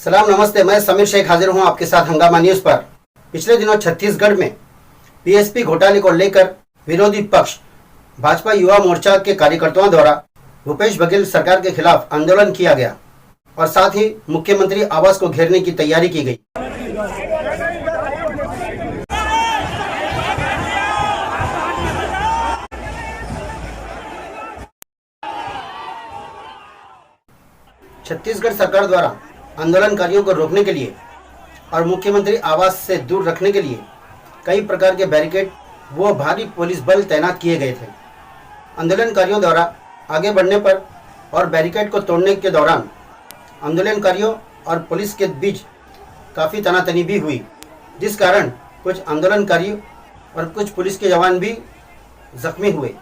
सलाम नमस्ते, मैं समीर शेख हाजिर हूं आपके साथ हंगामा न्यूज पर। पिछले दिनों छत्तीसगढ़ में पीएसपी घोटाले को लेकर विरोधी पक्ष भाजपा युवा मोर्चा के कार्यकर्ताओं द्वारा भूपेश बघेल सरकार के खिलाफ आंदोलन किया गया और साथ ही मुख्यमंत्री आवास को घेरने की तैयारी की गई। छत्तीसगढ़ सरकार द्वारा आंदोलनकारियों को रोकने के लिए और मुख्यमंत्री आवास से दूर रखने के लिए कई प्रकार के बैरिकेड व भारी पुलिस बल तैनात किए गए थे। आंदोलनकारियों द्वारा आगे बढ़ने पर और बैरिकेड को तोड़ने के दौरान आंदोलनकारियों और पुलिस के बीच काफ़ी तनातनी भी हुई, जिस कारण कुछ आंदोलनकारियों और कुछ पुलिस के जवान भी जख्मी हुए।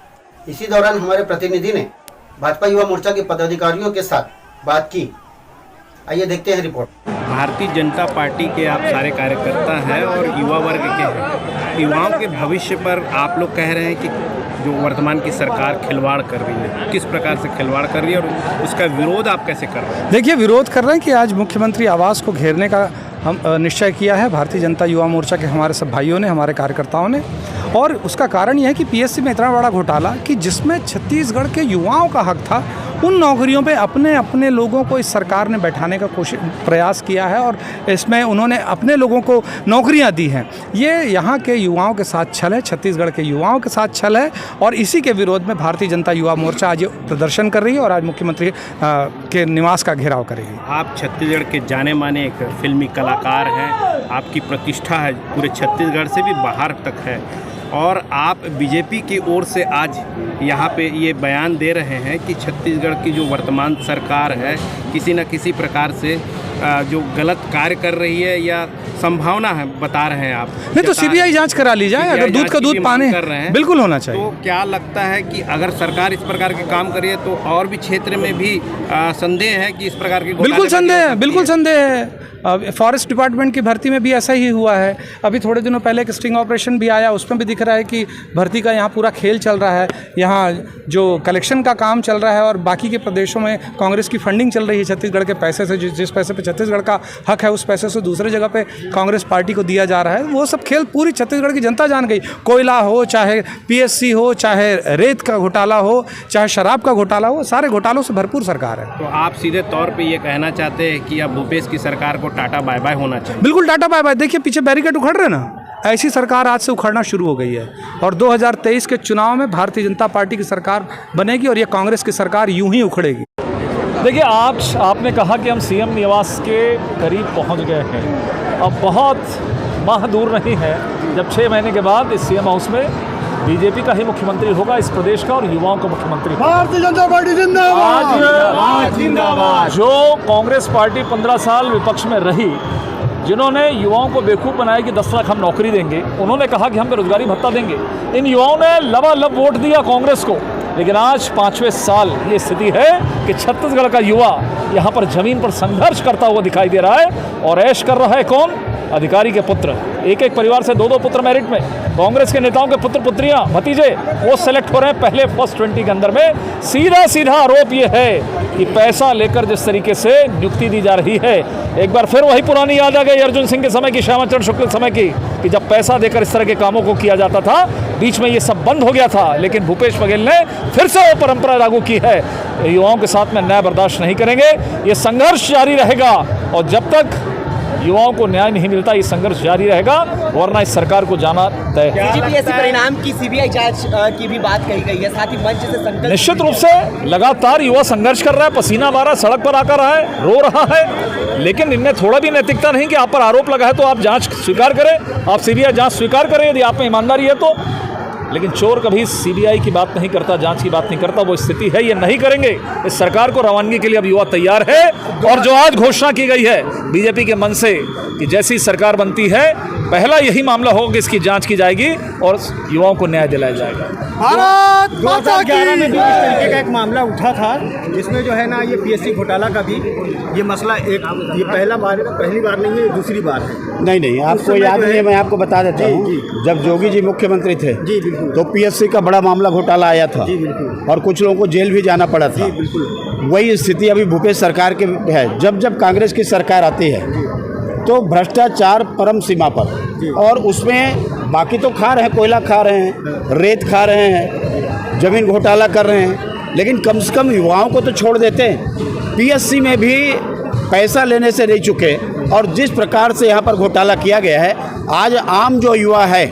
इसी दौरान हमारे प्रतिनिधि ने भाजपा युवा मोर्चा के पदाधिकारियों के साथ बात की। आइए देखते हैं रिपोर्ट। भारतीय जनता पार्टी के आप सारे कार्यकर्ता हैं और युवा वर्ग के हैं। युवाओं के भविष्य पर आप लोग कह रहे हैं कि जो वर्तमान की सरकार खिलवाड़ कर रही है, किस प्रकार से खिलवाड़ कर रही है और उसका विरोध आप कैसे कर रहे हैं? देखिए, विरोध कर रहे हैं कि आज मुख्यमंत्री आवास को घेरने का हम निश्चय किया है भारतीय जनता युवा मोर्चा के हमारे सब भाइयों ने, हमारे कार्यकर्ताओं ने। और उसका कारण यह है कि पीएससी में इतना बड़ा घोटाला कि जिसमें छत्तीसगढ़ के युवाओं का हक था, उन नौकरियों पे अपने अपने लोगों को इस सरकार ने बैठाने का प्रयास किया है और इसमें उन्होंने अपने लोगों को नौकरियां दी हैं। ये यहाँ के युवाओं के साथ छल है, छत्तीसगढ़ के युवाओं के साथ छल है और इसी के विरोध में भारतीय जनता युवा मोर्चा आज प्रदर्शन कर रही है और आज मुख्यमंत्री के निवास का घेराव करेगी। आप छत्तीसगढ़ के जाने माने एक फिल्मी कलाकार हैं, आपकी प्रतिष्ठा है पूरे छत्तीसगढ़ से भी बाहर तक है और आप बीजेपी की ओर से आज यहाँ पे ये बयान दे रहे हैं कि छत्तीसगढ़ की जो वर्तमान सरकार है किसी न किसी प्रकार से जो गलत कार्य कर रही है या संभावना है बता रहे हैं आप। नहीं तो सीबीआई जांच करा ली जाए, अगर दूध का दूध पाने कर रहे हैं बिल्कुल होना चाहिए। तो क्या लगता है कि अगर सरकार इस प्रकार के काम करिए तो और भी क्षेत्र में भी संदेह है कि इस प्रकार की? बिल्कुल संदेह है, बिल्कुल संदेह है। फॉरेस्ट डिपार्टमेंट की भर्ती में भी ऐसा ही हुआ है। अभी थोड़े दिनों पहले एक स्टिंग ऑपरेशन भी आया, उसमें भी दिख रहा है कि भर्ती का यहाँ पूरा खेल चल रहा है। यहाँ जो कलेक्शन का काम चल रहा है और बाकी के प्रदेशों में कांग्रेस की फंडिंग चल रही है छत्तीसगढ़ के पैसे से। जिस पैसे पे छत्तीसगढ़ का हक है उस पैसे से दूसरे जगह पे कांग्रेस पार्टी को दिया जा रहा है। वो सब खेल पूरी छत्तीसगढ़ की जनता जान गई। कोयला हो, चाहे पीएससी हो, चाहे रेत का घोटाला हो, चाहे शराब का घोटाला हो, सारे घोटालों से भरपूर सरकार है। तो आप सीधे तौर पर ये कहना चाहते हैं कि अब भूपेश की सरकार को टाटा बाय बाय होना चाहिए? बिल्कुल टाटा बाय बाय। देखिए पीछे बैरिकेड उखड़ रहे ना, ऐसी सरकार आज से उखड़ना शुरू हो गई है और 2023 के चुनाव में भारतीय जनता पार्टी की सरकार बनेगी और ये कांग्रेस की सरकार यूं ही उखड़ेगी। देखिए, आज आपने कहा कि हम सीएम निवास के करीब पहुंच गए हैं। अब बहुत माह दूर नहीं है जब 6 महीने के बाद इस सीएम हाउस में बीजेपी का ही मुख्यमंत्री होगा इस प्रदेश का और युवाओं का मुख्यमंत्री। भारतीय जनता पार्टी जिंदाबाद, जिंदाबाद। जो कांग्रेस पार्टी 15 साल विपक्ष में रही, जिन्होंने युवाओं को बेवकूफ़ बनाया कि 10 लाख हम नौकरी देंगे, उन्होंने कहा कि हम बेरोजगारी भत्ता देंगे, इन युवाओं ने लबालब वोट दिया कांग्रेस को। लेकिन आज 5वें साल ये स्थिति है कि छत्तीसगढ़ का युवा यहाँ पर जमीन पर संघर्ष करता हुआ दिखाई दे रहा है और ऐश कर रहा है कौन? अधिकारी के पुत्र। एक एक परिवार से 2-2 पुत्र मेरिट में, कांग्रेस के नेताओं के पुत्र पुत्रियां भतीजे वो सेलेक्ट हो रहे हैं पहले फर्स्ट 20 के अंदर में। सीधा आरोप ये है कि पैसा लेकर जिस तरीके से नियुक्ति दी जा रही है, एक बार फिर वही पुरानी याद आ गई अर्जुन सिंह के समय की, श्यामाचरण शुक्ल समय की, कि जब पैसा देकर इस तरह के कामों को किया जाता था। बीच में ये सब बंद हो गया था, लेकिन भूपेश बघेल ने फिर से वो परंपरा लागू की है। युवाओं के साथ में न्याय बर्दाश्त नहीं करेंगे, ये संघर्ष जारी रहेगा और जब तक युवाओं को न्याय नहीं मिलता ये संघर्ष जारी रहेगा, वरना इस सरकार को जाना तय है। सीजीपीएससी परिणाम की सीबीआई जांच की भी बात कही गई है, साथ ही मंच से संकल्प। निश्चित रूप से लगातार युवा संघर्ष कर रहा है, पसीना बहा रहा है, सड़क पर आकर रहा है, रो रहा है, लेकिन इनमें थोड़ा भी नैतिकता नहीं कि आप पर आरोप लगा है तो आप जांच स्वीकार करें, आप सीबीआई जांच स्वीकार करें यदि आप में ईमानदारी है तो। लेकिन चोर कभी सीबीआई की बात नहीं करता, जांच की बात नहीं करता, वो स्थिति है, ये नहीं करेंगे। इस सरकार को रवानगी के लिए अब युवा तैयार है और जो आज घोषणा की गई है बीजेपी के मन से कि जैसी सरकार बनती है पहला यही मामला होगा कि इसकी जांच की जाएगी और युवाओं को न्याय दिलाया जाएगा। भारत माता की। 2011 में भी इस तरीके का एक मामला उठा था जिसमें जो है ना ये पीएससी घोटाला का भी ये मसला ये पहली बार नहीं है, दूसरी बार है। नहीं आपको याद नहीं है, मैं आपको बता देता हूँ। जब जोगी जी मुख्यमंत्री थे तो पीएससी का बड़ा मामला घोटाला आया था और कुछ लोगों को जेल भी जाना पड़ा था। वही स्थिति अभी भूपेश सरकार के है। जब जब कांग्रेस की सरकार आती है तो भ्रष्टाचार परम सीमा पर, और उसमें बाकी तो खा रहे हैं, कोयला खा रहे हैं, रेत खा रहे हैं, ज़मीन घोटाला कर रहे हैं, लेकिन कम से कम युवाओं को तो छोड़ देते हैं। पीएससी में भी पैसा लेने से नहीं चुके, और जिस प्रकार से यहाँ पर घोटाला किया गया है, आज आम जो युवा है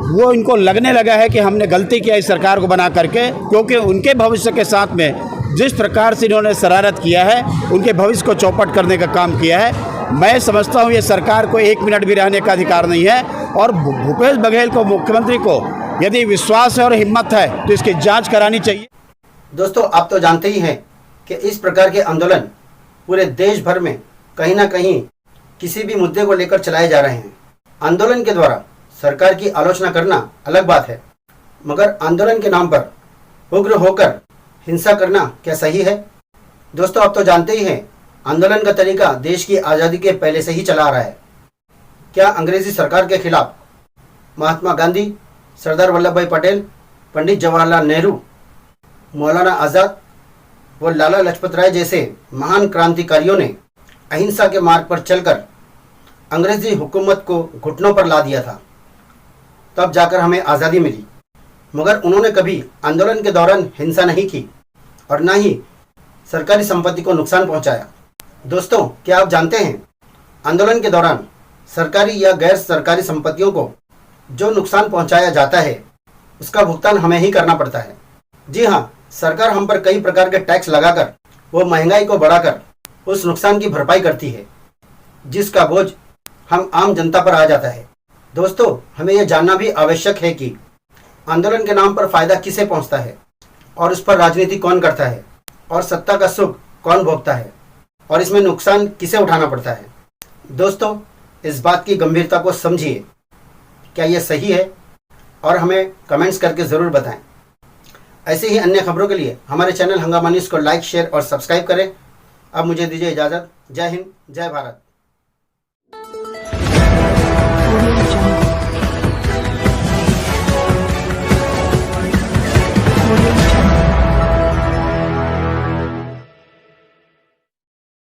वो इनको लगने लगा है कि हमने गलती किया इस सरकार को बना करके, क्योंकि उनके भविष्य के साथ में जिस प्रकार से इन्होंने शरारत किया है, उनके भविष्य को चौपट करने का काम किया है। मैं समझता हूँ ये सरकार को 1 मिनट भी रहने का अधिकार नहीं है, और भूपेश बघेल को, मुख्यमंत्री को, यदि विश्वास है और हिम्मत है तो इसकी जांच करानी चाहिए। दोस्तों, आप तो जानते ही हैं कि इस प्रकार के आंदोलन पूरे देश भर में कहीं ना कहीं किसी भी मुद्दे को लेकर चलाए जा रहे हैं। आंदोलन के द्वारा सरकार की आलोचना करना अलग बात है, मगर आंदोलन के नाम पर उग्र होकर हिंसा करना क्या सही है? दोस्तों, आप तो जानते ही हैं आंदोलन का तरीका देश की आज़ादी के पहले से ही चला आ रहा है। क्या अंग्रेजी सरकार के खिलाफ महात्मा गांधी, सरदार वल्लभ भाई पटेल, पंडित जवाहरलाल नेहरू, मौलाना आज़ाद व लाला लाजपत राय जैसे महान क्रांतिकारियों ने अहिंसा के मार्ग पर चलकर अंग्रेजी हुकूमत को घुटनों पर ला दिया था, तब जाकर हमें आज़ादी मिली। मगर उन्होंने कभी आंदोलन के दौरान हिंसा नहीं की और न ही सरकारी संपत्ति को नुकसान पहुंचाया। दोस्तों, क्या आप जानते हैं आंदोलन के दौरान सरकारी या गैर सरकारी संपत्तियों को जो नुकसान पहुंचाया जाता है उसका भुगतान हमें ही करना पड़ता है। जी हाँ, सरकार हम पर कई प्रकार के टैक्स लगाकर वो महंगाई को बढ़ाकर उस नुकसान की भरपाई करती है, जिसका बोझ हम आम जनता पर आ जाता है। दोस्तों, हमें यह जानना भी आवश्यक है कि आंदोलन के नाम पर फायदा किसे पहुंचता है और उस पर राजनीति कौन करता है और सत्ता का सुख कौन भोगता है और इसमें नुकसान किसे उठाना पड़ता है। दोस्तों, इस बात की गंभीरता को समझिए। क्या यह सही है? और हमें कमेंट्स करके ज़रूर बताएं। ऐसे ही अन्य खबरों के लिए हमारे चैनल हंगामा न्यूज़ को लाइक, शेयर और सब्सक्राइब करें। अब मुझे दीजिए इजाज़त। जय हिंद, जय भारत।